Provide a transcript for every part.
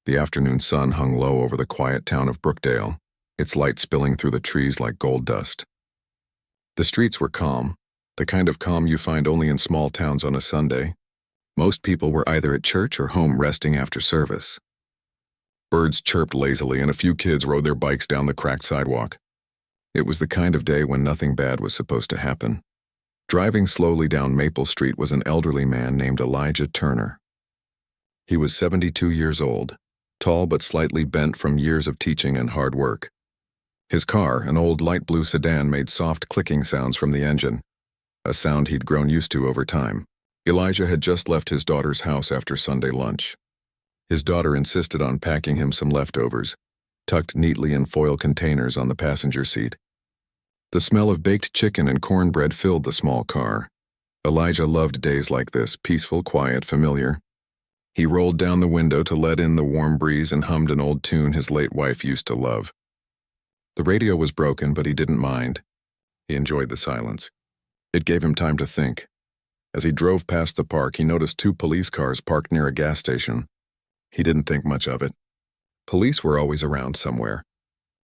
The afternoon sun hung low over the quiet town of Brookdale, its light spilling through the trees like gold dust. The streets were calm, the kind of calm you find only in small towns on a Sunday. Most people were either at church or home resting after service. Birds chirped lazily and a few kids rode their bikes down the cracked sidewalk. It was the kind of day when nothing bad was supposed to happen. Driving slowly down Maple Street was an elderly man named Elijah Turner. He was 72 years old, tall but slightly bent from years of teaching and hard work. His car, an old light blue sedan, made soft clicking sounds from the engine, a sound he'd grown used to over time. Elijah had just left his daughter's house after Sunday lunch. His daughter insisted on packing him some leftovers, tucked neatly in foil containers on the passenger seat. The smell of baked chicken and cornbread filled the small car. Elijah loved days like this, peaceful, quiet, familiar. He rolled down the window to let in the warm breeze and hummed an old tune his late wife used to love. The radio was broken, but he didn't mind. He enjoyed the silence. It gave him time to think. As he drove past the park, he noticed 2 police cars parked near a gas station. He didn't think much of it. Police were always around somewhere.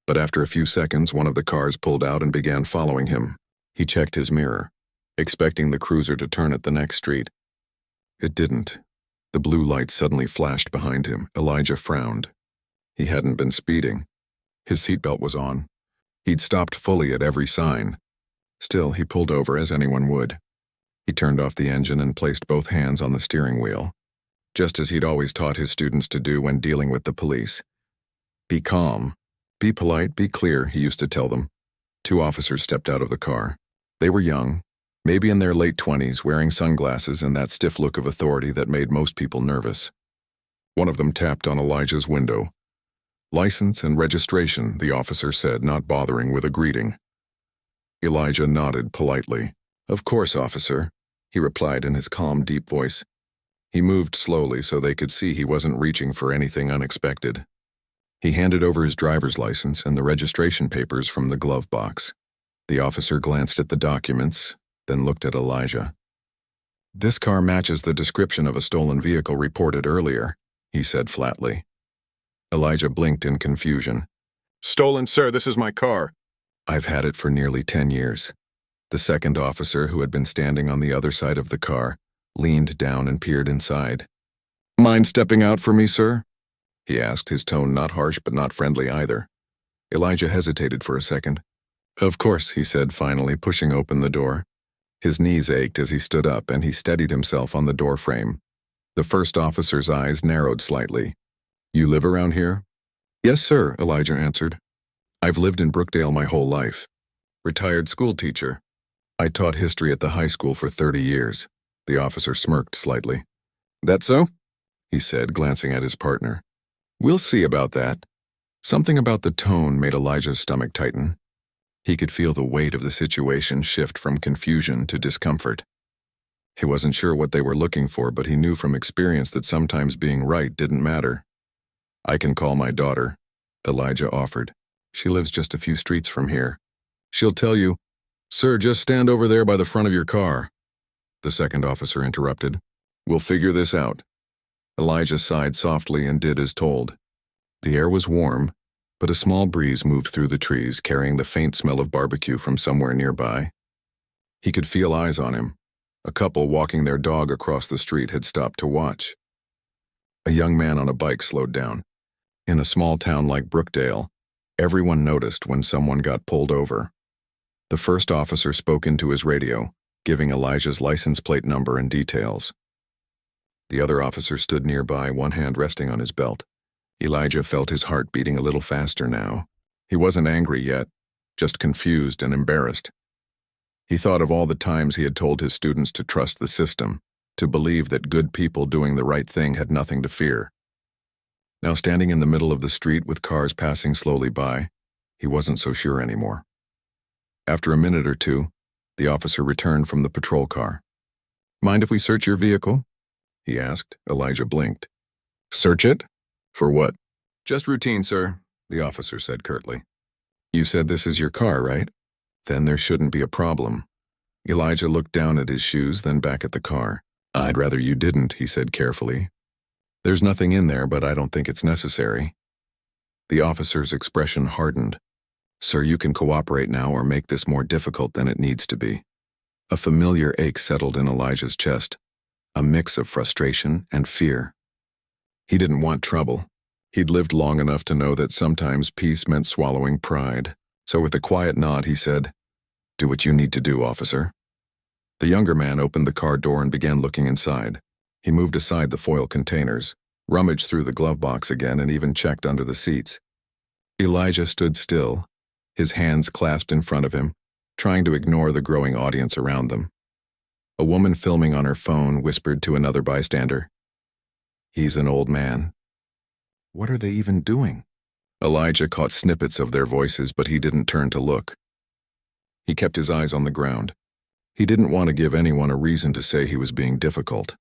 But after a few seconds, one of the cars pulled out and began following him. He checked his mirror, expecting the cruiser to turn at the next street. It didn't. The blue light suddenly flashed behind him. Elijah frowned. He hadn't been speeding. His seatbelt was on. He'd stopped fully at every sign. Still, he pulled over as anyone would. He turned off the engine and placed both hands on the steering wheel, just as he'd always taught his students to do when dealing with the police. Be calm. Be polite, be clear, he used to tell them. 2 officers stepped out of the car. They were young, maybe in their late 20s, wearing sunglasses and that stiff look of authority that made most people nervous. One of them tapped on Elijah's window. "License and registration," the officer said, not bothering with a greeting. Elijah nodded politely. "Of course, officer," he replied in his calm, deep voice. He moved slowly so they could see he wasn't reaching for anything unexpected. He handed over his driver's license and the registration papers from the glove box. The officer glanced at the documents, then looked at Elijah. "This car matches the description of a stolen vehicle reported earlier," he said flatly. Elijah blinked in confusion. "Stolen, sir, this is my car." "I've had it for nearly 10 years. The second officer, who had been standing on the other side of the car, leaned down and peered inside. "Mind stepping out for me, sir?" he asked, his tone not harsh but not friendly either. Elijah hesitated for a second. "Of course," he said finally, pushing open the door. His knees ached as he stood up, and he steadied himself on the doorframe. The first officer's eyes narrowed slightly. "You live around here?" "Yes, sir," Elijah answered. "I've lived in Brookdale my whole life. Retired school teacher. I taught history at the high school for 30 years. The officer smirked slightly. "That so?" he said, glancing at his partner. "We'll see about that." Something about the tone made Elijah's stomach tighten. He could feel the weight of the situation shift from confusion to discomfort. He wasn't sure what they were looking for, but he knew from experience that sometimes being right didn't matter. "I can call my daughter," Elijah offered. "She lives just a few streets from here. She'll tell you." "Sir, just stand over there by the front of your car," the second officer interrupted. "We'll figure this out." Elijah sighed softly and did as told. The air was warm, but a small breeze moved through the trees, carrying the faint smell of barbecue from somewhere nearby. He could feel eyes on him. A couple walking their dog across the street had stopped to watch. A young man on a bike slowed down. In a small town like Brookdale, everyone noticed when someone got pulled over. The first officer spoke into his radio, giving Elijah's license plate number and details. The other officer stood nearby, one hand resting on his belt. Elijah felt his heart beating a little faster now. He wasn't angry yet, just confused and embarrassed. He thought of all the times he had told his students to trust the system, to believe that good people doing the right thing had nothing to fear. Now, standing in the middle of the street with cars passing slowly by, he wasn't so sure anymore. After a minute or two, the officer returned from the patrol car. "Mind if we search your vehicle?" he asked. Elijah blinked. "Search it? For what?" "Just routine, sir," the officer said curtly. "You said this is your car, right? Then there shouldn't be a problem." Elijah looked down at his shoes, then back at the car. "I'd rather you didn't," he said carefully. "There's nothing in there, but I don't think it's necessary." The officer's expression hardened. "Sir, you can cooperate now or make this more difficult than it needs to be." A familiar ache settled in Elijah's chest, a mix of frustration and fear. He didn't want trouble. He'd lived long enough to know that sometimes peace meant swallowing pride. So with a quiet nod, he said, "Do what you need to do, officer." The younger man opened the car door and began looking inside. He moved aside the foil containers, rummaged through the glove box again, and even checked under the seats. Elijah stood still, his hands clasped in front of him, trying to ignore the growing audience around them. A woman filming on her phone whispered to another bystander, "He's an old man." What are they even doing? Elijah caught snippets of their voices, but he didn't turn to look. He kept his eyes on the ground. He didn't want to give anyone a reason to say he was being difficult.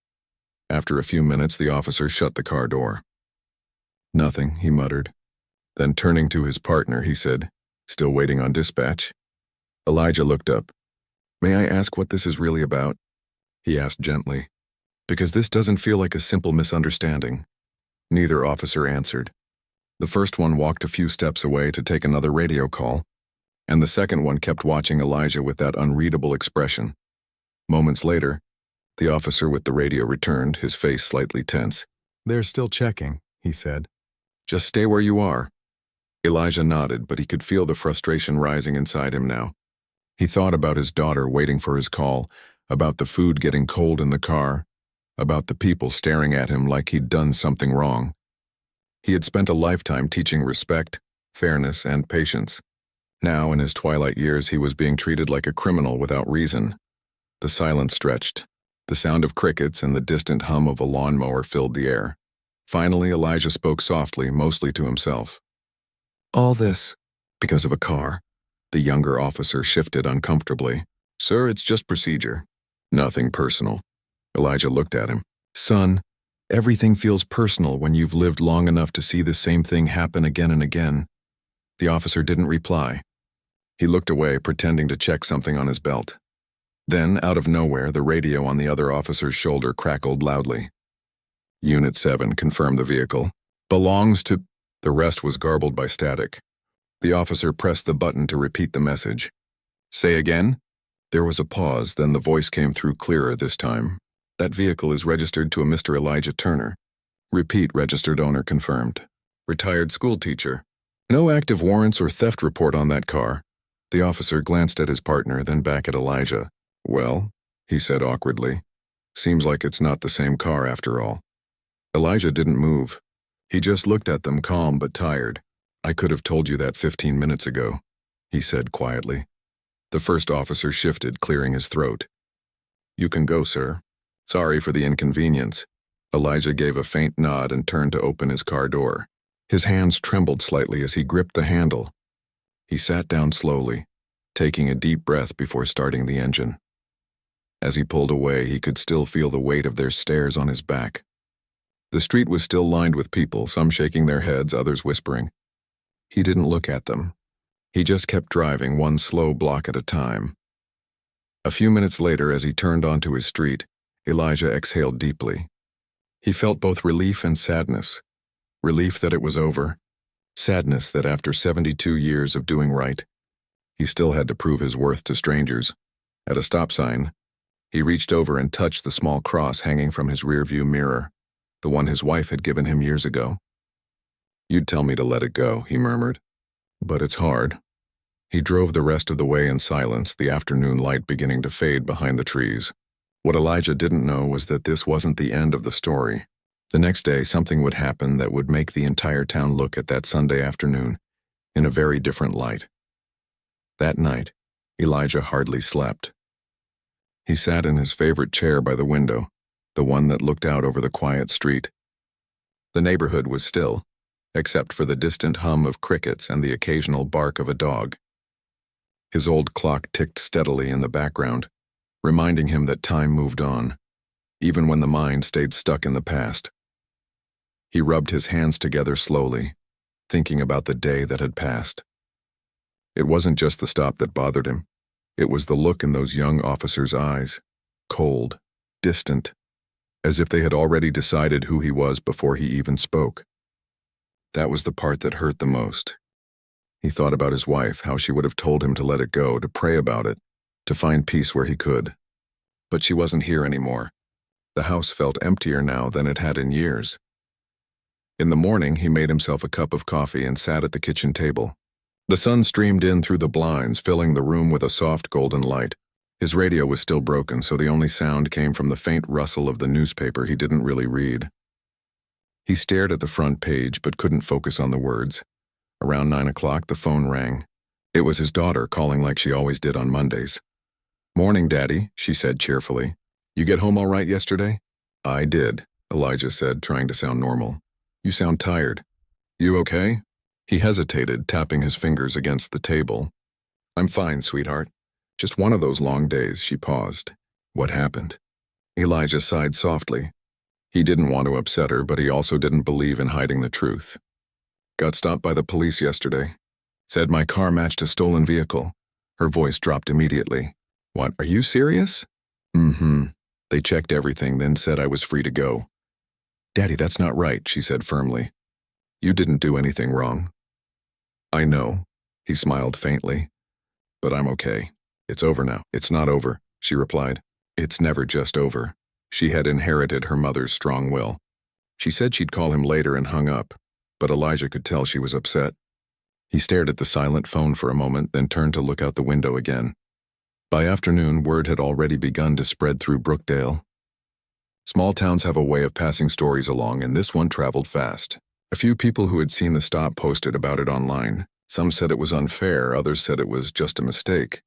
After a few minutes, the officer shut the car door. "Nothing," he muttered. Then turning to his partner, he said, "Still waiting on dispatch?" Elijah looked up. "May I ask what this is really about?" he asked gently. "Because this doesn't feel like a simple misunderstanding." Neither officer answered. The first one walked a few steps away to take another radio call, and the second one kept watching Elijah with that unreadable expression. Moments later, the officer with the radio returned, his face slightly tense. "They're still checking," he said. "Just stay where you are." Elijah nodded, but he could feel the frustration rising inside him now. He thought about his daughter waiting for his call, about the food getting cold in the car, about the people staring at him like he'd done something wrong. He had spent a lifetime teaching respect, fairness, and patience. Now, in his twilight years, he was being treated like a criminal without reason. The silence stretched. The sound of crickets and the distant hum of a lawnmower filled the air. Finally, Elijah spoke softly, mostly to himself. "All this because of a car." The younger officer shifted uncomfortably. "Sir, it's just procedure." "Nothing personal." Elijah looked at him. "Son, everything feels personal when you've lived long enough to see the same thing happen again and again." The officer didn't reply. He looked away, pretending to check something on his belt. Then, out of nowhere, the radio on the other officer's shoulder crackled loudly. "Unit 7, confirmed the vehicle. Belongs to..." The rest was garbled by static. The officer pressed the button to repeat the message. "Say again?" There was a pause, then the voice came through clearer this time. "That vehicle is registered to a Mr. Elijah Turner." "Repeat, registered owner confirmed." "Retired school teacher." "No active warrants or theft report on that car." The officer glanced at his partner, then back at Elijah. "Well," he said awkwardly, "seems like it's not the same car after all." Elijah didn't move. He just looked at them, calm but tired. "I could have told you that 15 minutes ago," he said quietly. The first officer shifted, clearing his throat. "You can go, sir. Sorry for the inconvenience." Elijah gave a faint nod and turned to open his car door. His hands trembled slightly as he gripped the handle. He sat down slowly, taking a deep breath before starting the engine. As he pulled away, he could still feel the weight of their stares on his back. The street was still lined with people, some shaking their heads, others whispering. He didn't look at them. He just kept driving, one slow block at a time. A few minutes later, as he turned onto his street, Elijah exhaled deeply. He felt both relief and sadness. Relief that it was over. Sadness that after 72 years of doing right, he still had to prove his worth to strangers. At a stop sign, he reached over and touched the small cross hanging from his rearview mirror, the one his wife had given him years ago. "You'd tell me to let it go," he murmured. "But it's hard." He drove the rest of the way in silence, the afternoon light beginning to fade behind the trees. What Elijah didn't know was that this wasn't the end of the story. The next day, something would happen that would make the entire town look at that Sunday afternoon in a very different light. That night, Elijah hardly slept. He sat in his favorite chair by the window, the one that looked out over the quiet street. The neighborhood was still, except for the distant hum of crickets and the occasional bark of a dog. His old clock ticked steadily in the background, reminding him that time moved on, even when the mind stayed stuck in the past. He rubbed his hands together slowly, thinking about the day that had passed. It wasn't just the stop that bothered him. It was the look in those young officers' eyes, cold, distant, as if they had already decided who he was before he even spoke. That was the part that hurt the most. He thought about his wife, how she would have told him to let it go, to pray about it, to find peace where he could. But she wasn't here anymore. The house felt emptier now than it had in years. In the morning, he made himself a cup of coffee and sat at the kitchen table. The sun streamed in through the blinds, filling the room with a soft golden light. His radio was still broken, so the only sound came from the faint rustle of the newspaper he didn't really read. He stared at the front page but couldn't focus on the words. Around 9 o'clock, the phone rang. It was his daughter calling like she always did on Mondays. "Morning, Daddy," she said cheerfully. "You get home all right yesterday?" "I did," Elijah said, trying to sound normal. "You sound tired. You okay?" He hesitated, tapping his fingers against the table. "I'm fine, sweetheart. Just one of those long days." She paused. "What happened?" Elijah sighed softly. He didn't want to upset her, but he also didn't believe in hiding the truth. "Got stopped by the police yesterday. Said my car matched a stolen vehicle." Her voice dropped immediately. "What, are you serious?" "Mm-hmm. They checked everything, then said I was free to go." "Daddy, that's not right," she said firmly. "You didn't do anything wrong." "I know," he smiled faintly. "But I'm okay. It's over now." "It's not over," she replied. "It's never just over." She had inherited her mother's strong will. She said she'd call him later and hung up, but Elijah could tell she was upset. He stared at the silent phone for a moment, then turned to look out the window again. By afternoon, word had already begun to spread through Brookdale. Small towns have a way of passing stories along, and this one traveled fast. A few people who had seen the stop posted about it online. Some said it was unfair, others said it was just a mistake.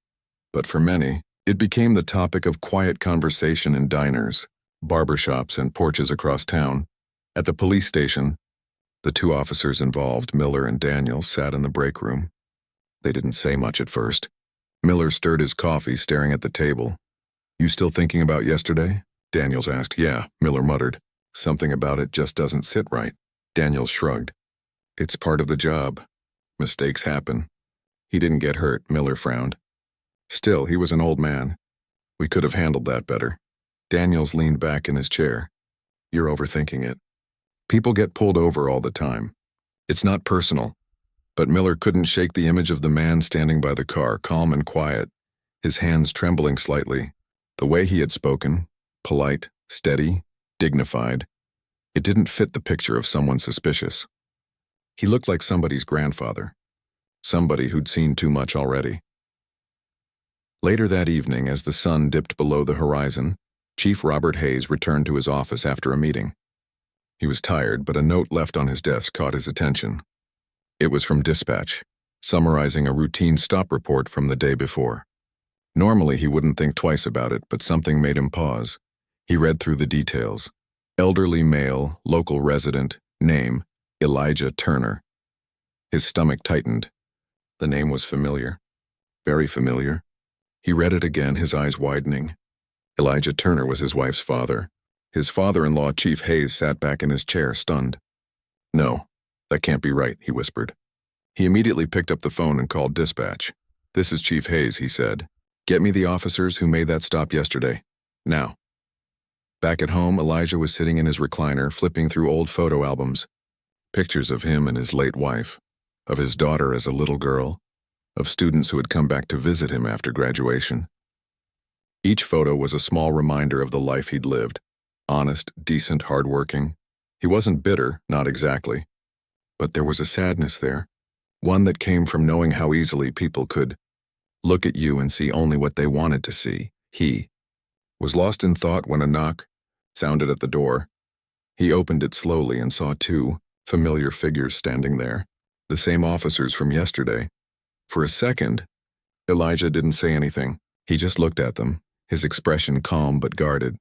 But for many, it became the topic of quiet conversation in diners, barbershops, and porches across town. At the police station, the two officers involved, Miller and Daniels, sat in the break room. They didn't say much at first. Miller stirred his coffee, staring at the table. "You still thinking about yesterday?" Daniels asked. "Yeah," Miller muttered. "Something about it just doesn't sit right." Daniels shrugged. "It's part of the job. Mistakes happen." "He didn't get hurt," Miller frowned. "Still, he was an old man. We could have handled that better." Daniels leaned back in his chair. "You're overthinking it. People get pulled over all the time. It's not personal." But Miller couldn't shake the image of the man standing by the car, calm and quiet, his hands trembling slightly. The way he had spoken, polite, steady, dignified, it didn't fit the picture of someone suspicious. He looked like somebody's grandfather, somebody who'd seen too much already. Later that evening, as the sun dipped below the horizon, Chief Robert Hayes returned to his office after a meeting. He was tired, but a note left on his desk caught his attention. It was from dispatch, summarizing a routine stop report from the day before. Normally he wouldn't think twice about it, but something made him pause. He read through the details. Elderly male, local resident, name, Elijah Turner. His stomach tightened. The name was familiar. Very familiar. He read it again, his eyes widening. Elijah Turner was his wife's father. His father-in-law, Chief Hayes, sat back in his chair, stunned. "No, that can't be right," he whispered. He immediately picked up the phone and called dispatch. "This is Chief Hayes," he said. "Get me the officers who made that stop yesterday. Now." Back at home, Elijah was sitting in his recliner, flipping through old photo albums. Pictures of him and his late wife, of his daughter as a little girl, of students who had come back to visit him after graduation. Each photo was a small reminder of the life he'd lived. Honest, decent, hardworking. He wasn't bitter, not exactly. But there was a sadness there, one that came from knowing how easily people could look at you and see only what they wanted to see. He was lost in thought when a knock sounded at the door. He opened it slowly and saw two familiar figures standing there, the same officers from yesterday. For a second, Elijah didn't say anything. He just looked at them, his expression calm but guarded.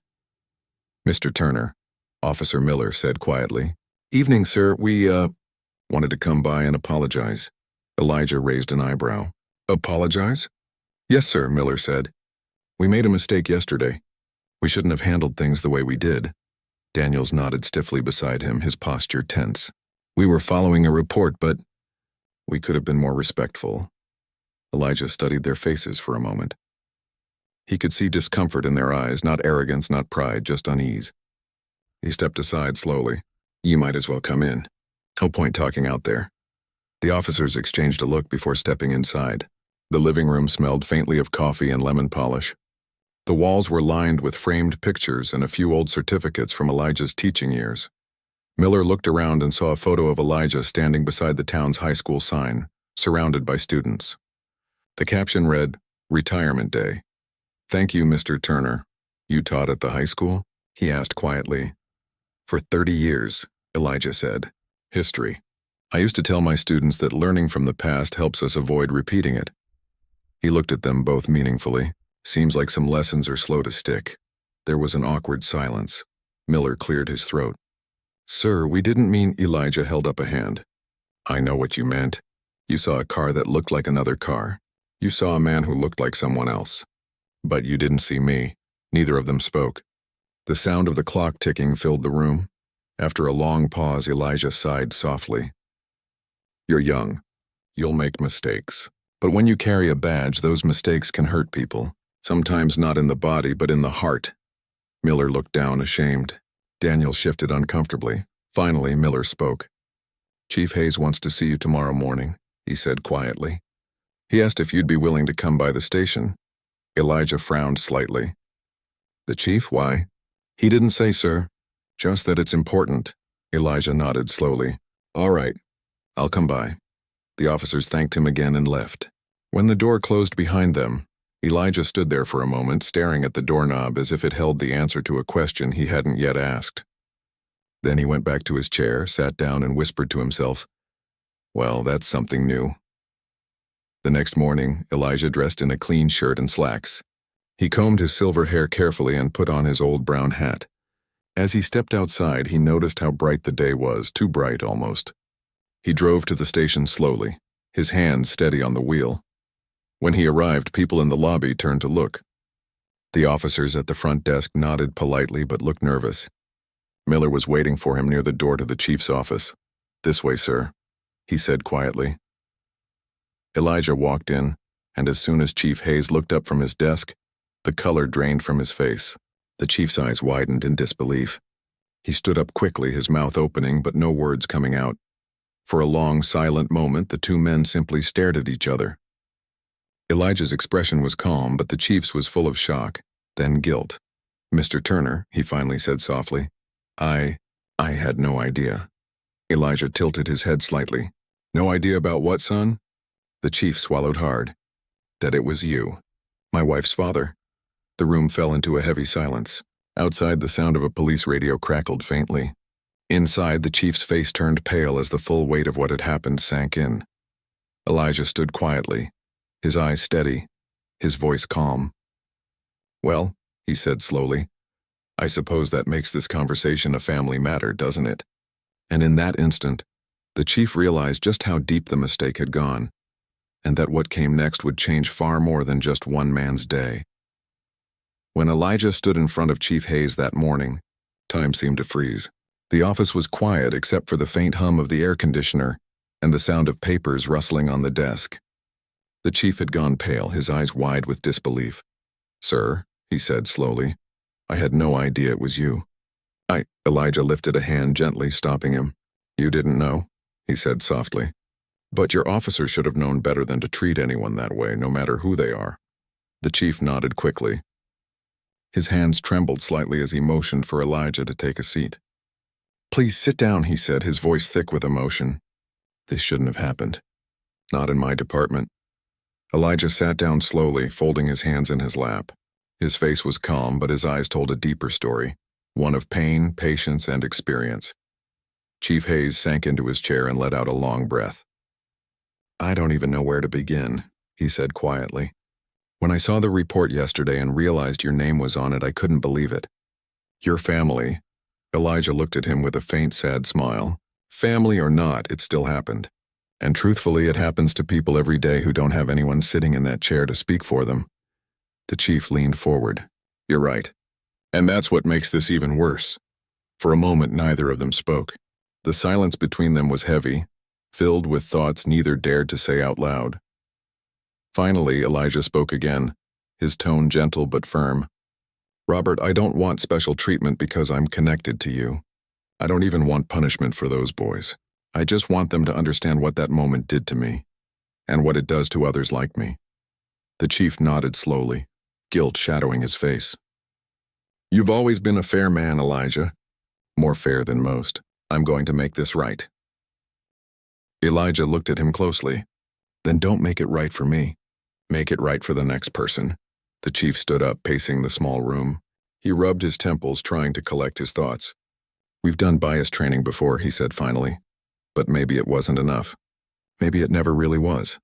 "Mr. Turner," Officer Miller said quietly. "Evening, sir. We, wanted to come by and apologize." Elijah raised an eyebrow. "Apologize?" "Yes, sir," Miller said. "We made a mistake yesterday. We shouldn't have handled things the way we did." Daniels nodded stiffly beside him, his posture tense. "We were following a report, but we could have been more respectful." Elijah studied their faces for a moment. He could see discomfort in their eyes, not arrogance, not pride, just unease. He stepped aside slowly. "You might as well come in. No point talking out there." The officers exchanged a look before stepping inside. The living room smelled faintly of coffee and lemon polish. The walls were lined with framed pictures and a few old certificates from Elijah's teaching years. Miller looked around and saw a photo of Elijah standing beside the town's high school sign, surrounded by students. The caption read, "Retirement Day. Thank you, Mr. Turner. You taught at the high school?" he asked quietly. "For 30 years, Elijah said. History. I used to tell my students that learning from the past helps us avoid repeating it." He looked at them both meaningfully. "Seems like some lessons are slow to stick." There was an awkward silence. Miller cleared his throat. "Sir, we didn't mean—" Elijah held up a hand. "I know what you meant. You saw a car that looked like another car. You saw a man who looked like someone else. But you didn't see me." Neither of them spoke. The sound of the clock ticking filled the room. After a long pause, Elijah sighed softly. "You're young. You'll make mistakes. But when you carry a badge, those mistakes can hurt people. Sometimes not in the body, but in the heart." Miller looked down, ashamed. Daniel shifted uncomfortably. Finally, Miller spoke. "Chief Hayes wants to see you tomorrow morning," he said quietly. "He asked if you'd be willing to come by the station." Elijah frowned slightly. "The chief? Why?" "He didn't say, sir. Just that it's important." Elijah nodded slowly. "All right. I'll come by." The officers thanked him again and left. When the door closed behind them, Elijah stood there for a moment, staring at the doorknob as if it held the answer to a question he hadn't yet asked. Then he went back to his chair, sat down, and whispered to himself, "Well, that's something new." The next morning, Elijah dressed in a clean shirt and slacks. He combed his silver hair carefully and put on his old brown hat. As he stepped outside, he noticed how bright the day was, too bright almost. He drove to the station slowly, his hands steady on the wheel. When he arrived, people in the lobby turned to look. The officers at the front desk nodded politely but looked nervous. Miller was waiting for him near the door to the chief's office. "This way, sir," he said quietly. Elijah walked in, and as soon as Chief Hayes looked up from his desk, the color drained from his face. The chief's eyes widened in disbelief. He stood up quickly, his mouth opening but no words coming out. For a long, silent moment, the two men simply stared at each other. Elijah's expression was calm, but the chief's was full of shock, then guilt. "Mr. Turner," he finally said softly, I had no idea." Elijah tilted his head slightly. "No idea about what, son?" The chief swallowed hard. "That it was you. My wife's father." The room fell into a heavy silence. Outside, the sound of a police radio crackled faintly. Inside, the chief's face turned pale as the full weight of what had happened sank in. Elijah stood quietly, his eyes steady, his voice calm. "Well," he said slowly, "I suppose that makes this conversation a family matter, doesn't it?" And in that instant, the chief realized just how deep the mistake had gone, and that what came next would change far more than just one man's day. When Elijah stood in front of Chief Hayes that morning, time seemed to freeze. The office was quiet except for the faint hum of the air conditioner and the sound of papers rustling on the desk. The chief had gone pale, his eyes wide with disbelief. "Sir," he said slowly, "I had no idea it was you." Elijah lifted a hand gently, stopping him. "You didn't know?" he said softly. "But your officers should have known better than to treat anyone that way, no matter who they are." The chief nodded quickly. His hands trembled slightly as he motioned for Elijah to take a seat. "Please sit down," he said, his voice thick with emotion. "This shouldn't have happened. Not in my department." Elijah sat down slowly, folding his hands in his lap. His face was calm, but his eyes told a deeper story, one of pain, patience, and experience. Chief Hayes sank into his chair and let out a long breath. "I don't even know where to begin," he said quietly. "When I saw the report yesterday and realized your name was on it, I couldn't believe it. Your family—" Elijah looked at him with a faint, sad smile. "Family or not, it still happened. And truthfully, it happens to people every day who don't have anyone sitting in that chair to speak for them." The chief leaned forward. "You're right. And that's what makes this even worse." For a moment, neither of them spoke. The silence between them was heavy, filled with thoughts neither dared to say out loud. Finally, Elijah spoke again, his tone gentle but firm. Robert, I don't want special treatment because I'm connected to you. I don't even want punishment for those boys. I just want them to understand what that moment did to me, and what it does to others like me." The chief nodded slowly, guilt shadowing his face. "You've always been a fair man, Elijah. More fair than most. I'm going to make this right." Elijah looked at him closely. "Then don't make it right for me. Make it right for the next person." The chief stood up, pacing the small room. He rubbed his temples, trying to collect his thoughts. "We've done bias training before," he said finally. "But maybe it wasn't enough. Maybe it never really was."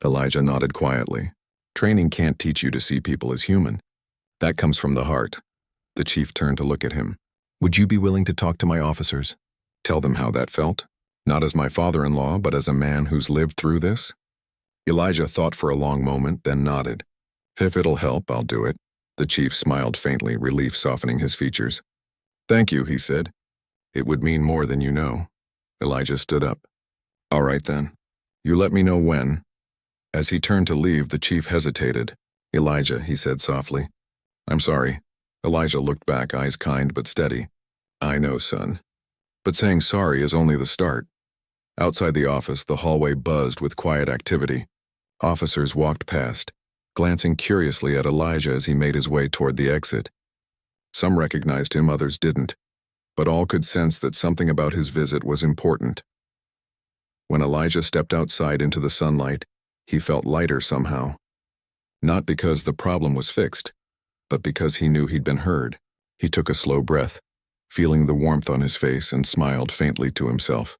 Elijah nodded quietly. "Training can't teach you to see people as human. That comes from the heart." The chief turned to look at him. "Would you be willing to talk to my officers? Tell them how that felt? Not as my father-in-law, but as a man who's lived through this?" Elijah thought for a long moment, then nodded. "If it'll help, I'll do it." The chief smiled faintly, relief softening his features. "Thank you," he said. "It would mean more than you know." Elijah stood up. "All right then. You let me know when." As he turned to leave, the chief hesitated. "Elijah," he said softly. "I'm sorry." Elijah looked back, eyes kind but steady. "I know, son. But saying sorry is only the start." Outside the office, the hallway buzzed with quiet activity. Officers walked past, glancing curiously at Elijah as he made his way toward the exit. Some recognized him, others didn't, but all could sense that something about his visit was important. When Elijah stepped outside into the sunlight, he felt lighter somehow. Not because the problem was fixed, but because he knew he'd been heard. He took a slow breath, feeling the warmth on his face, and smiled faintly to himself.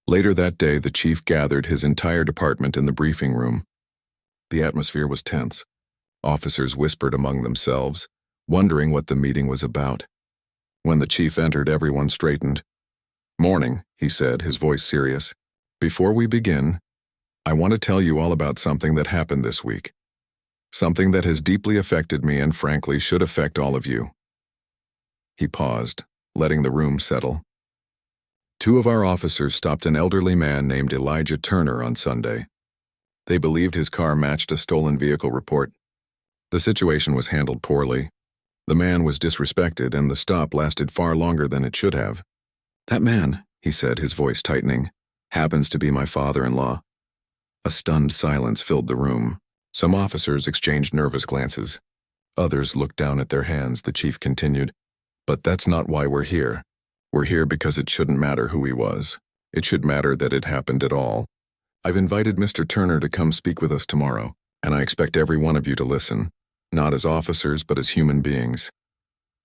Later that day, the chief gathered his entire department in the briefing room. The atmosphere was tense. Officers whispered among themselves, wondering what the meeting was about. When the chief entered, everyone straightened. "Morning," he said, his voice serious. "Before we begin, I want to tell you all about something that happened this week. Something that has deeply affected me and frankly should affect all of you." He paused, letting the room settle. "Two of our officers stopped an elderly man named Elijah Turner on Sunday. They believed his car matched a stolen vehicle report. The situation was handled poorly. The man was disrespected, and the stop lasted far longer than it should have. That man," he said, his voice tightening, "happens to be my father-in-law." A stunned silence filled the room. Some officers exchanged nervous glances. Others looked down at their hands. The chief continued, "But that's not why we're here. We're here because it shouldn't matter who he was. It should matter that it happened at all. I've invited Mr. Turner to come speak with us tomorrow, and I expect every one of you to listen, not as officers but as human beings."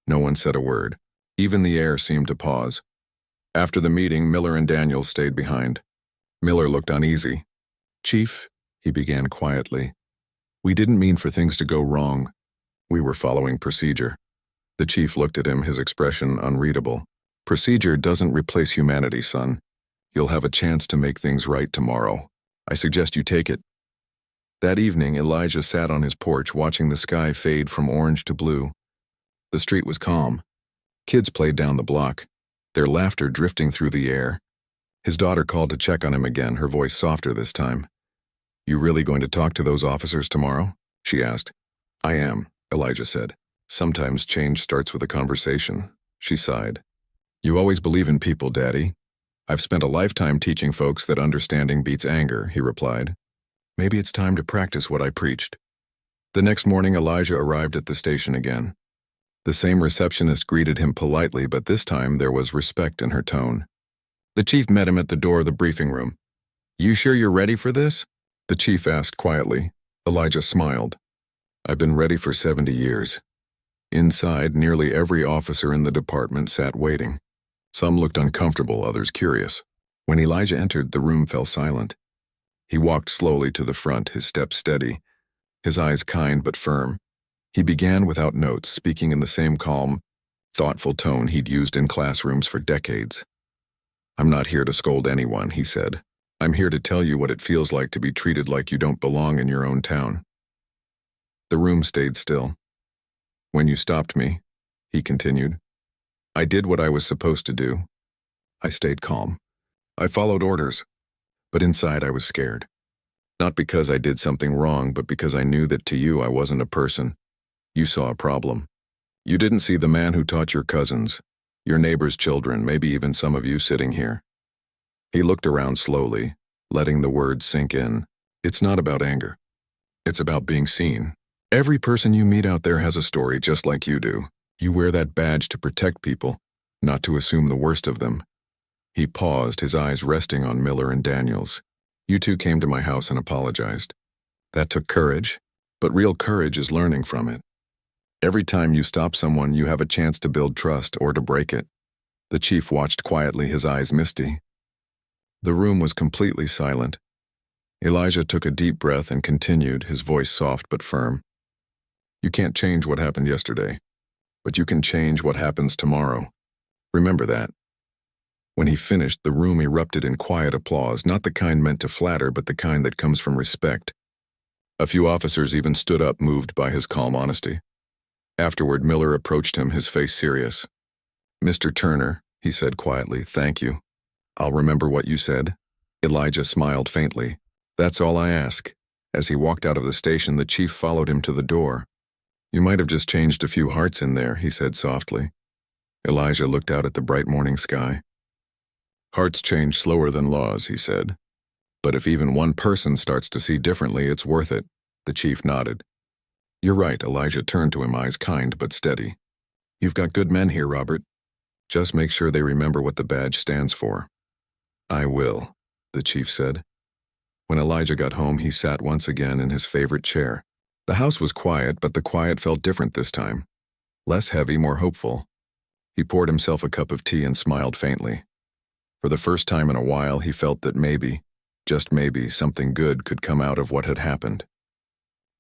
No one said a word. Even the air seemed to pause. After the meeting, Miller and Daniels stayed behind. Miller looked uneasy. "Chief," he began quietly, "we didn't mean for things to go wrong. We were following procedure." The chief looked at him, his expression unreadable. "Procedure doesn't replace humanity, son. You'll have a chance to make things right tomorrow. I suggest you take it." That evening, Elijah sat on his porch watching the sky fade from orange to blue. The street was calm. Kids played down the block, their laughter drifting through the air. His daughter called to check on him again, her voice softer this time. "You really going to talk to those officers tomorrow?" she asked. "I am," Elijah said. "Sometimes change starts with a conversation." She sighed. "You always believe in people, Daddy." "I've spent a lifetime teaching folks that understanding beats anger," he replied. "Maybe it's time to practice what I preached." The next morning, Elijah arrived at the station again. The same receptionist greeted him politely, but this time there was respect in her tone. The chief met him at the door of the briefing room. "You sure you're ready for this?" the chief asked quietly. Elijah smiled. "I've been ready for 70 years. Inside, nearly every officer in the department sat waiting. Some looked uncomfortable, others curious. When Elijah entered, the room fell silent. He walked slowly to the front, his step steady, his eyes kind but firm. He began without notes, speaking in the same calm, thoughtful tone he'd used in classrooms for decades. "I'm not here to scold anyone," he said. "I'm here to tell you what it feels like to be treated like you don't belong in your own town." The room stayed still. "When you stopped me," he continued, "I did what I was supposed to do. I stayed calm. I followed orders. But inside I was scared. Not because I did something wrong, but because I knew that to you I wasn't a person. You saw a problem. You didn't see the man who taught your cousins, your neighbor's children, maybe even some of you sitting here. He looked around slowly, letting the words sink in. It's not about anger. It's about being seen. Every person you meet out there has a story just like you do. You wear that badge to protect people, not to assume the worst of them. He paused, his eyes resting on Miller and Daniels. You two came to my house and apologized. That took courage, but real courage is learning from it. Every time you stop someone, you have a chance to build trust or to break it. The chief watched quietly, his eyes misty. The room was completely silent. Elijah took a deep breath and continued, his voice soft but firm. You can't change what happened yesterday, but you can change what happens tomorrow. Remember that. When he finished, the room erupted in quiet applause, not the kind meant to flatter, but the kind that comes from respect. A few officers even stood up, moved by his calm honesty. Afterward, Miller approached him, his face serious. Mr. Turner, he said quietly, thank you. I'll remember what you said. Elijah smiled faintly. That's all I ask. As he walked out of the station, the chief followed him to the door. You might have just changed a few hearts in there, he said softly. Elijah looked out at the bright morning sky. Hearts change slower than laws, he said. But if even one person starts to see differently, it's worth it. The chief nodded. You're right, Elijah turned to him, eyes kind but steady. You've got good men here, Robert. Just make sure they remember what the badge stands for. I will, the chief said. When Elijah got home, he sat once again in his favorite chair. The house was quiet, but the quiet felt different this time. Less heavy, more hopeful. He poured himself a cup of tea and smiled faintly. For the first time in a while, he felt that maybe, just maybe, something good could come out of what had happened.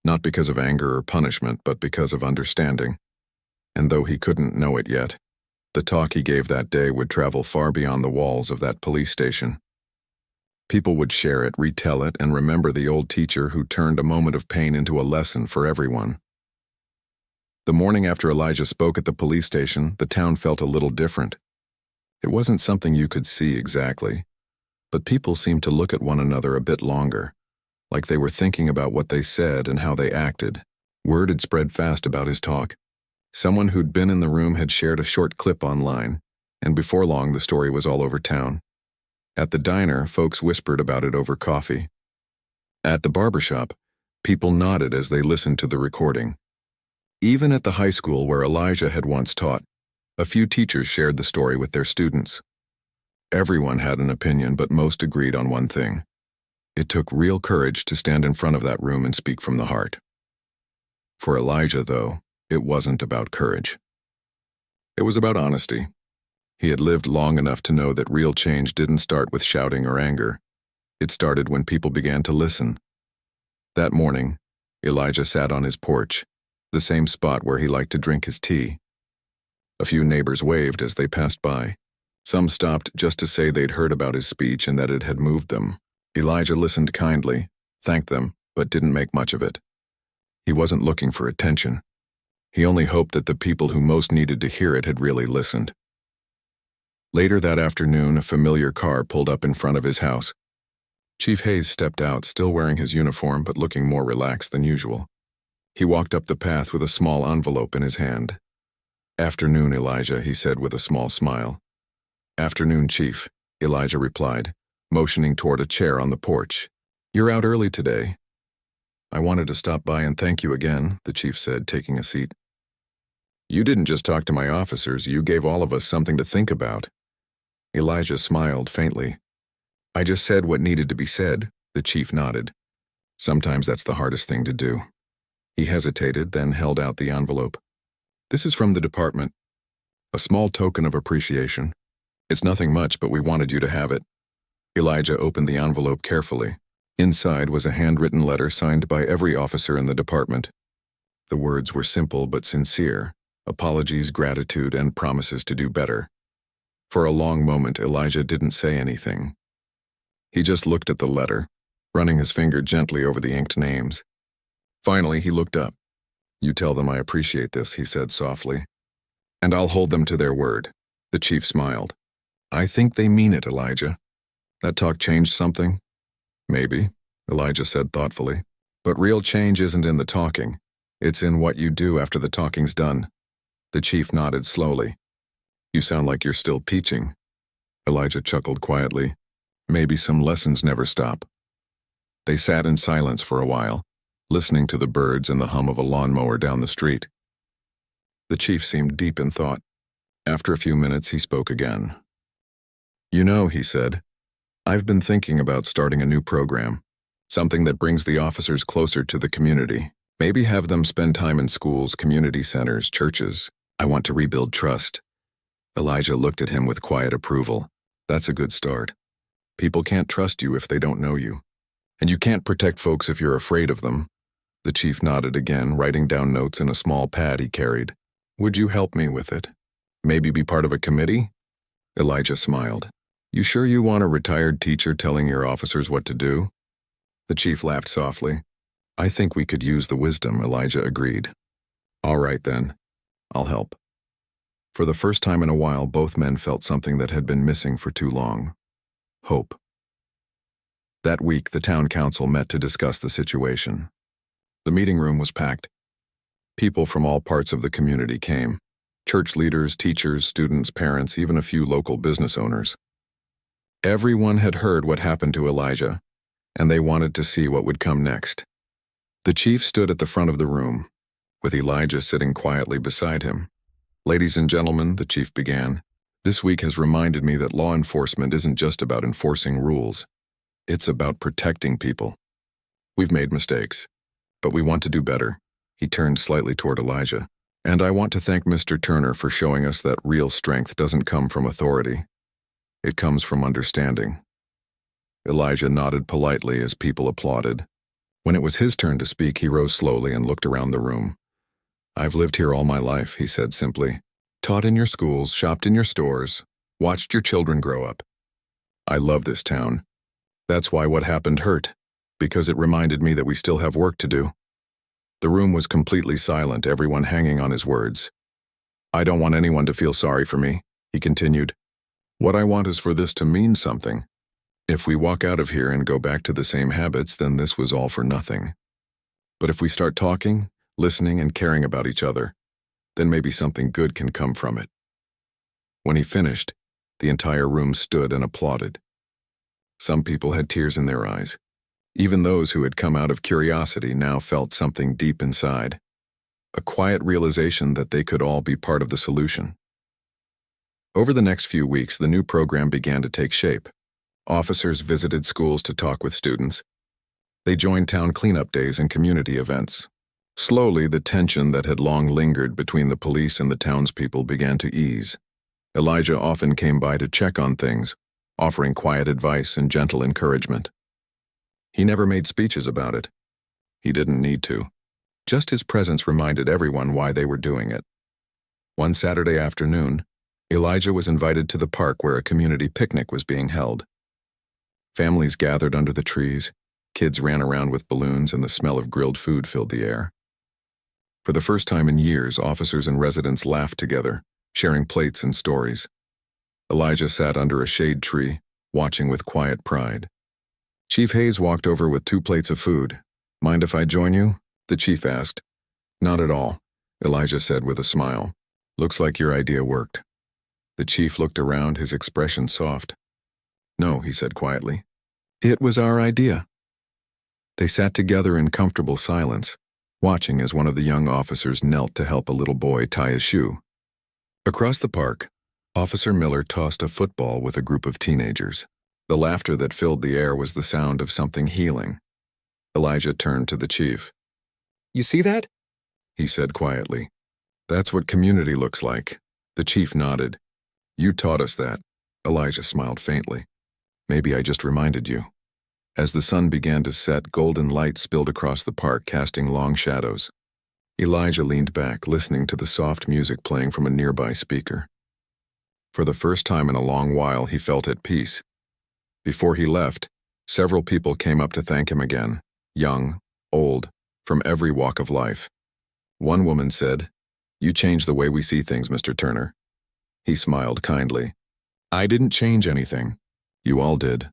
Not because of anger or punishment, but because of understanding. And though he couldn't know it yet, the talk he gave that day would travel far beyond the walls of that police station. People would share it, retell it, and remember the old teacher who turned a moment of pain into a lesson for everyone. The morning after Elijah spoke at the police station, the town felt a little different. It wasn't something you could see exactly, but people seemed to look at one another a bit longer, like they were thinking about what they said and how they acted. Word had spread fast about his talk. Someone who'd been in the room had shared a short clip online, and before long the story was all over town. At the diner, folks whispered about it over coffee. At the barbershop, people nodded as they listened to the recording. Even at the high school where Elijah had once taught, a few teachers shared the story with their students. Everyone had an opinion, but most agreed on one thing. It took real courage to stand in front of that room and speak from the heart. For Elijah, though, it wasn't about courage. It was about honesty. He had lived long enough to know that real change didn't start with shouting or anger. It started when people began to listen. That morning, Elijah sat on his porch, the same spot where he liked to drink his tea. A few neighbors waved as they passed by. Some stopped just to say they'd heard about his speech and that it had moved them. Elijah listened kindly, thanked them, but didn't make much of it. He wasn't looking for attention. He only hoped that the people who most needed to hear it had really listened. Later that afternoon, a familiar car pulled up in front of his house. Chief Hayes stepped out, still wearing his uniform but looking more relaxed than usual. He walked up the path with a small envelope in his hand. Afternoon, Elijah, he said with a small smile. Afternoon, Chief, Elijah replied, motioning toward a chair on the porch. You're out early today. I wanted to stop by and thank you again, the chief said, taking a seat. You didn't just talk to my officers, you gave all of us something to think about. Elijah smiled faintly. I just said what needed to be said, the chief nodded. Sometimes that's the hardest thing to do. He hesitated, then held out the envelope. This is from the department. A small token of appreciation. It's nothing much, but we wanted you to have it. Elijah opened the envelope carefully. Inside was a handwritten letter signed by every officer in the department. The words were simple but sincere. Apologies, gratitude, and promises to do better. For a long moment, Elijah didn't say anything. He just looked at the letter, running his finger gently over the inked names. Finally, he looked up. You tell them I appreciate this, he said softly. And I'll hold them to their word. The chief smiled. I think they mean it, Elijah. That talk changed something? Maybe, Elijah said thoughtfully. But real change isn't in the talking. It's in what you do after the talking's done. The chief nodded slowly. You sound like you're still teaching. Elijah chuckled quietly. Maybe some lessons never stop. They sat in silence for a while, listening to the birds and the hum of a lawnmower down the street. The chief seemed deep in thought. After a few minutes, he spoke again. You know, he said, I've been thinking about starting a new program, something that brings the officers closer to the community. Maybe have them spend time in schools, community centers, churches. I want to rebuild trust. Elijah looked at him with quiet approval. That's a good start. People can't trust you if they don't know you. And you can't protect folks if you're afraid of them. The chief nodded again, writing down notes in a small pad he carried. Would you help me with it? Maybe be part of a committee? Elijah smiled. You sure you want a retired teacher telling your officers what to do? The chief laughed softly. I think we could use the wisdom, Elijah agreed. All right then, I'll help. For the first time in a while, both men felt something that had been missing for too long. Hope. That week, the town council met to discuss the situation. The meeting room was packed. People from all parts of the community came. Church leaders, teachers, students, parents, even a few local business owners. Everyone had heard what happened to Elijah, and they wanted to see what would come next. The chief stood at the front of the room, with Elijah sitting quietly beside him. Ladies and gentlemen, the chief began, this week has reminded me that law enforcement isn't just about enforcing rules. It's about protecting people. We've made mistakes, but we want to do better. He turned slightly toward Elijah. And I want to thank Mr. Turner for showing us that real strength doesn't come from authority. It comes from understanding. Elijah nodded politely as people applauded. When it was his turn to speak, he rose slowly and looked around the room. I've lived here all my life, he said simply. Taught in your schools, shopped in your stores, watched your children grow up. I love this town. That's why what happened hurt, because it reminded me that we still have work to do. The room was completely silent, everyone hanging on his words. I don't want anyone to feel sorry for me, he continued. What I want is for this to mean something. If we walk out of here and go back to the same habits, then this was all for nothing. But if we start talking, listening, and caring about each other, then maybe something good can come from it. When he finished, the entire room stood and applauded. Some people had tears in their eyes. Even those who had come out of curiosity now felt something deep inside. A quiet realization that they could all be part of the solution. Over the next few weeks, the new program began to take shape. Officers visited schools to talk with students. They joined town cleanup days and community events. Slowly, the tension that had long lingered between the police and the townspeople began to ease. Elijah often came by to check on things, offering quiet advice and gentle encouragement. He never made speeches about it. He didn't need to. Just his presence reminded everyone why they were doing it. One Saturday afternoon, Elijah was invited to the park where a community picnic was being held. Families gathered under the trees, kids ran around with balloons, and the smell of grilled food filled the air. For the first time in years, officers and residents laughed together, sharing plates and stories. Elijah sat under a shade tree, watching with quiet pride. Chief Hayes walked over with 2 plates of food. Mind if I join you? The chief asked. Not at all, Elijah said with a smile. Looks like your idea worked. The chief looked around, his expression soft. No, he said quietly. It was our idea. They sat together in comfortable silence, watching as one of the young officers knelt to help a little boy tie his shoe. Across the park, Officer Miller tossed a football with a group of teenagers. The laughter that filled the air was the sound of something healing. Elijah turned to the chief. You see that? He said quietly. That's what community looks like. The chief nodded. You taught us that. Elijah smiled faintly. Maybe I just reminded you. As the sun began to set, golden light spilled across the park, casting long shadows. Elijah leaned back, listening to the soft music playing from a nearby speaker. For the first time in a long while, he felt at peace. Before he left, several people came up to thank him again, young, old, from every walk of life. One woman said, You changed the way we see things, Mr. Turner. He smiled kindly. I didn't change anything. You all did.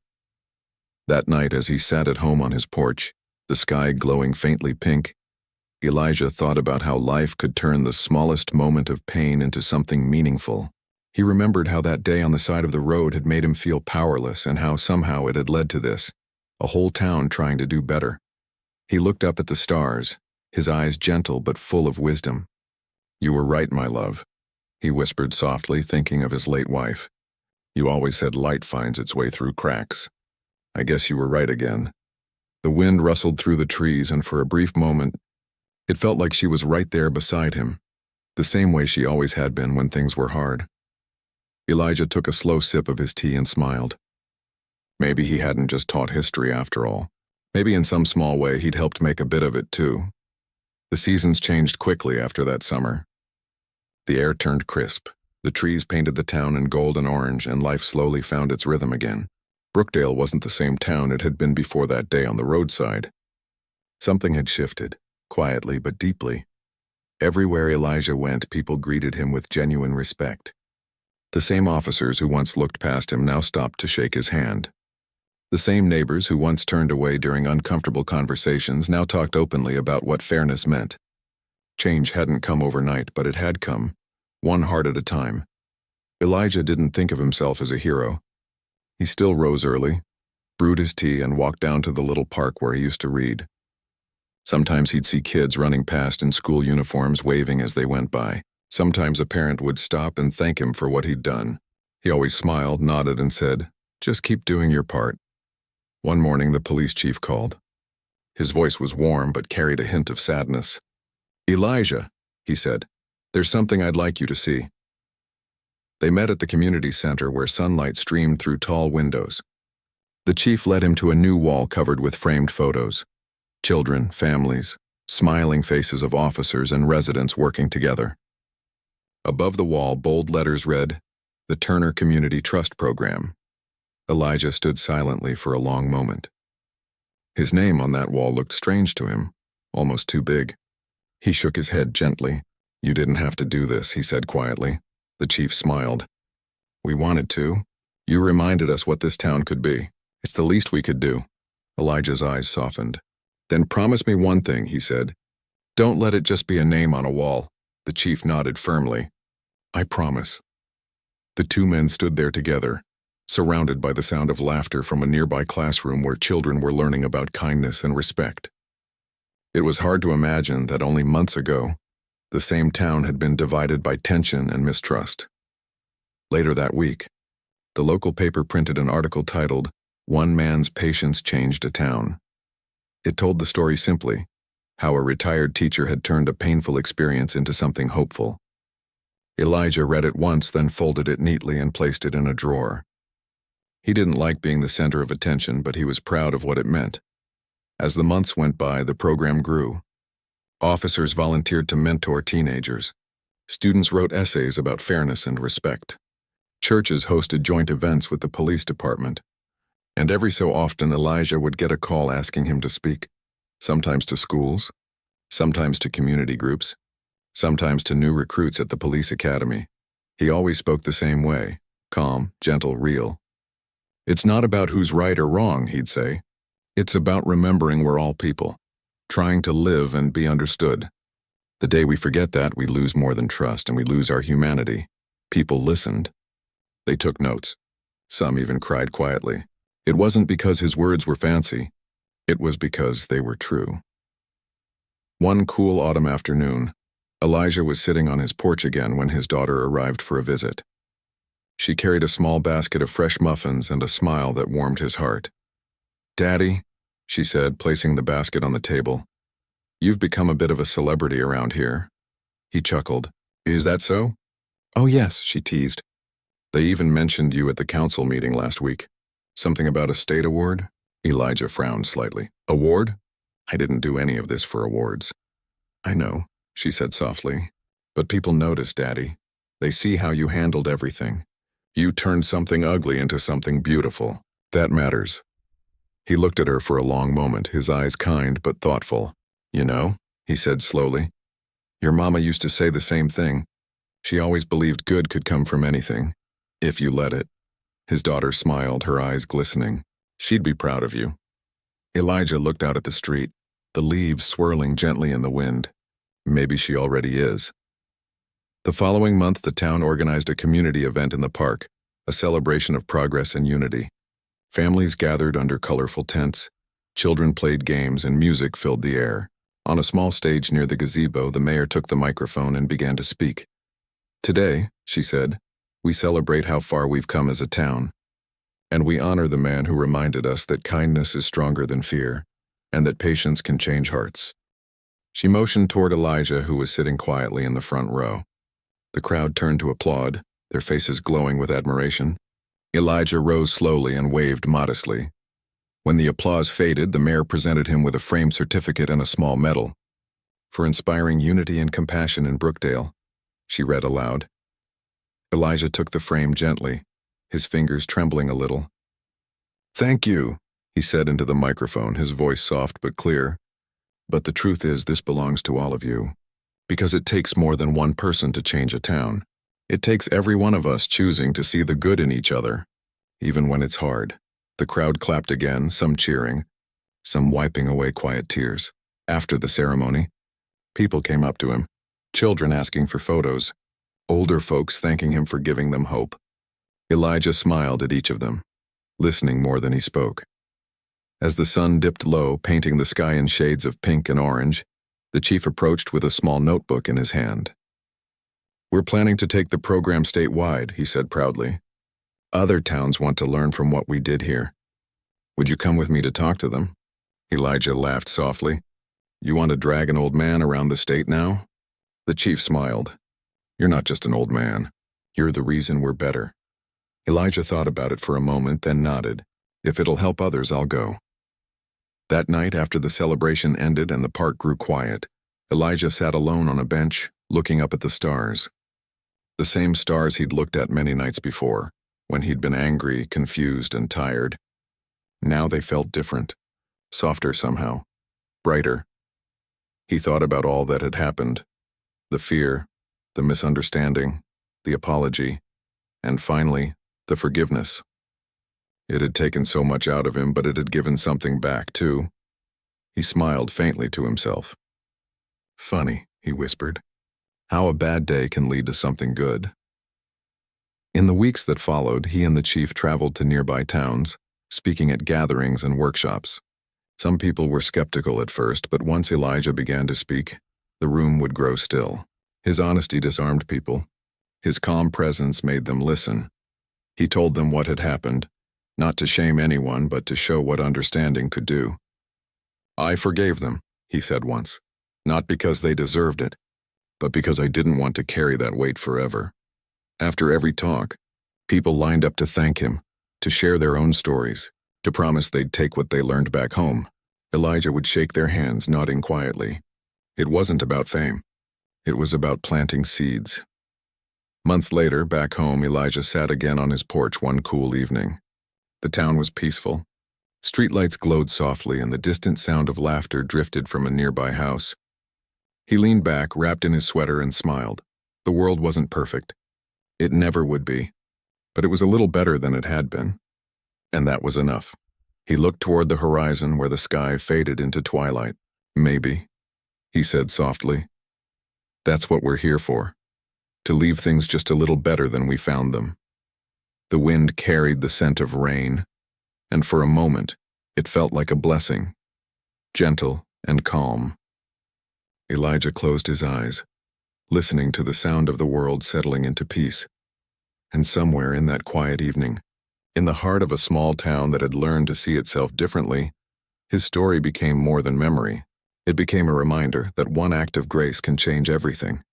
That night, as he sat at home on his porch, the sky glowing faintly pink, Elijah thought about how life could turn the smallest moment of pain into something meaningful. He remembered how that day on the side of the road had made him feel powerless and how somehow it had led to this, a whole town trying to do better. He looked up at the stars, his eyes gentle but full of wisdom. "You were right, my love," he whispered softly, thinking of his late wife. "You always said light finds its way through cracks. I guess you were right again." The wind rustled through the trees, and for a brief moment, it felt like she was right there beside him, the same way she always had been when things were hard. Elijah took a slow sip of his tea and smiled. Maybe he hadn't just taught history after all. Maybe in some small way he'd helped make a bit of it too. The seasons changed quickly after that summer. The air turned crisp, the trees painted the town in gold and orange, and life slowly found its rhythm again. Brookdale wasn't the same town it had been before that day on the roadside. Something had shifted, quietly but deeply. Everywhere Elijah went, people greeted him with genuine respect. The same officers who once looked past him now stopped to shake his hand. The same neighbors who once turned away during uncomfortable conversations now talked openly about what fairness meant. Change hadn't come overnight, but it had come, one heart at a time. Elijah didn't think of himself as a hero. He still rose early, brewed his tea, and walked down to the little park where he used to read. Sometimes he'd see kids running past in school uniforms waving as they went by. Sometimes a parent would stop and thank him for what he'd done. He always smiled, nodded, and said, "Just keep doing your part." One morning the police chief called. His voice was warm but carried a hint of sadness. "Elijah," he said, "there's something I'd like you to see." They met at the community center where sunlight streamed through tall windows. The chief led him to a new wall covered with framed photos. Children, families, smiling faces of officers and residents working together. Above the wall, bold letters read, "The Turner Community Trust Program." Elijah stood silently for a long moment. His name on that wall looked strange to him, almost too big. He shook his head gently. "You didn't have to do this," he said quietly. The chief smiled. "We wanted to. You reminded us what this town could be. It's the least we could do." Elijah's eyes softened. "Then promise me one thing," he said. "Don't let it just be a name on a wall." The chief nodded firmly. "I promise." The two men stood there together, surrounded by the sound of laughter from a nearby classroom where children were learning about kindness and respect. It was hard to imagine that only months ago, the same town had been divided by tension and mistrust. Later that week, the local paper printed an article titled, "One Man's Patience Changed a Town." It told the story simply, how a retired teacher had turned a painful experience into something hopeful. Elijah read it once, then folded it neatly and placed it in a drawer. He didn't like being the center of attention, but he was proud of what it meant. As the months went by, the program grew. Officers volunteered to mentor teenagers. Students wrote essays about fairness and respect. Churches hosted joint events with the police department. And every so often, Elijah would get a call asking him to speak. Sometimes to schools, sometimes to community groups, sometimes to new recruits at the police academy. He always spoke the same way, calm, gentle, real. "It's not about who's right or wrong," he'd say. "It's about remembering we're all people, trying to live and be understood. The day we forget that, we lose more than trust, and we lose our humanity." People listened. They took notes. Some even cried quietly. It wasn't because his words were fancy. It was because they were true. One cool autumn afternoon, Elijah was sitting on his porch again when his daughter arrived for a visit. She carried a small basket of fresh muffins and a smile that warmed his heart. "Daddy," she said, placing the basket on the table, "you've become a bit of a celebrity around here." He chuckled. "Is that so?" "Oh yes," she teased. "They even mentioned you at the council meeting last week. Something about a state award?" Elijah frowned slightly. "Award? I didn't do any of this for awards." "I know," she said softly. "But people notice, Daddy. They see how you handled everything. You turned something ugly into something beautiful. That matters." He looked at her for a long moment, his eyes kind but thoughtful. "You know," he said slowly, "your mama used to say the same thing. She always believed good could come from anything, if you let it." His daughter smiled, her eyes glistening. "She'd be proud of you." Elijah looked out at the street. the leaves swirling gently in the wind. Maybe she already is. The following month, the town organized a community event in the park, a celebration of progress and unity. Families gathered under colorful tents, children played games, and music filled the air. On a small stage near the gazebo, the mayor took the microphone and began to speak. "Today," she said, "we celebrate how far we've come as a town. And we honor the man who reminded us that kindness is stronger than fear, and that patience can change hearts." She motioned toward Elijah, who was sitting quietly in the front row. The crowd turned to applaud, their faces glowing with admiration. Elijah rose slowly and waved modestly. When the applause faded, the mayor presented him with a framed certificate and a small medal. "For inspiring unity and compassion in Brookdale," she read aloud. Elijah took the frame gently, his fingers trembling a little. "Thank you," he said into the microphone, his voice soft but clear. "But the truth is, this belongs to all of you. Because it takes more than one person to change a town. It takes every one of us choosing to see the good in each other, even when it's hard." The crowd clapped again, some cheering, some wiping away quiet tears. After the ceremony, people came up to him, children asking for photos, older folks thanking him for giving them hope. Elijah smiled at each of them, listening more than he spoke. As the sun dipped low, painting the sky in shades of pink and orange, the chief approached with a small notebook in his hand. "We're planning to take the program statewide," he said proudly. "Other towns want to learn from what we did here. Would you come with me to talk to them?" Elijah laughed softly. "You want to drag an old man around the state now?" The chief smiled. "You're not just an old man. You're the reason we're better." Elijah thought about it for a moment, then nodded. "If it'll help others, I'll go." That night, after the celebration ended and the park grew quiet, Elijah sat alone on a bench, looking up at the stars. The same stars he'd looked at many nights before, when he'd been angry, confused, and tired. Now they felt different, softer somehow, brighter. He thought about all that had happened, the fear, the misunderstanding, the apology, and finally, the forgiveness. It had taken so much out of him, but it had given something back, too. He smiled faintly to himself. "Funny," he whispered, "how a bad day can lead to something good." In the weeks that followed, he and the chief traveled to nearby towns, speaking at gatherings and workshops. Some people were skeptical at first, but once Elijah began to speak, the room would grow still. His honesty disarmed people. His calm presence made them listen. He told them what had happened, not to shame anyone, but to show what understanding could do. "I forgave them," he said once, "not because they deserved it, but because I didn't want to carry that weight forever." After every talk, people lined up to thank him, to share their own stories, to promise they'd take what they learned back home. Elijah would shake their hands, nodding quietly. It wasn't about fame. It was about planting seeds. Months later, back home, Elijah sat again on his porch one cool evening. The town was peaceful. Streetlights glowed softly, and the distant sound of laughter drifted from a nearby house. He leaned back, wrapped in his sweater, and smiled. The world wasn't perfect. It never would be. But it was a little better than it had been. And that was enough. He looked toward the horizon where the sky faded into twilight. "Maybe," he said softly. "That's what we're here for. To leave things just a little better than we found them." The wind carried the scent of rain, and for a moment, it felt like a blessing, gentle and calm. Elijah closed his eyes, listening to the sound of the world settling into peace. And somewhere in that quiet evening, in the heart of a small town that had learned to see itself differently, his story became more than memory. It became a reminder that one act of grace can change everything.